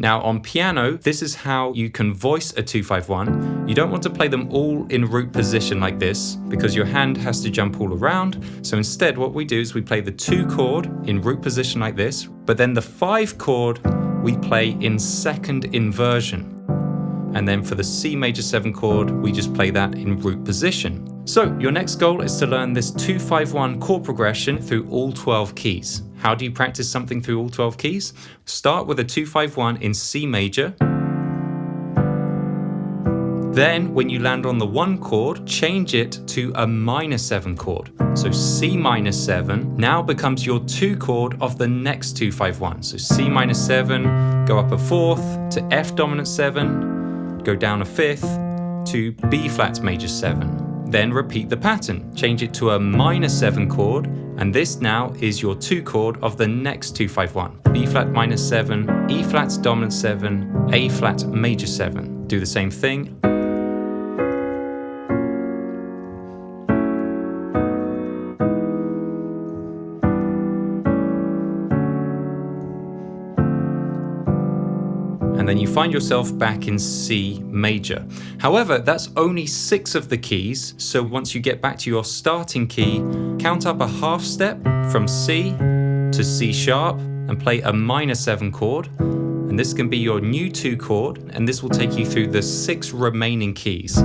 Now on piano, this is how you can voice a 2-5-1. You don't want to play them all in root position like this because your hand has to jump all around. So instead what we do is we play the 2 chord in root position like this, but then the 5 chord we play in second inversion. And then for the C major 7 chord, we just play that in root position. So your next goal is to learn this 2-5-1 chord progression through all 12 keys. How do you practice something through all 12 keys? Start with a 2-5-1 in C major. Then when you land on the 1 chord, change it to a minor 7 chord. So C minor 7 now becomes your 2 chord of the next 2-5-1. So C minor 7, go up a 4th to F dominant 7, go down a 5th to B flat major 7. Then repeat the pattern. Change it to a minor 7 chord, and this now is your 2 chord of the next 2-5-1. B flat minor 7, E flat dominant 7, A flat major 7. Do the same thing. And then you find yourself back in C major. However, that's only 6 of the keys, so once you get back to your starting key, count up a half step from C to C sharp and play a minor 7 chord. And this can be your new 2 chord, and this will take you through the 6 remaining keys.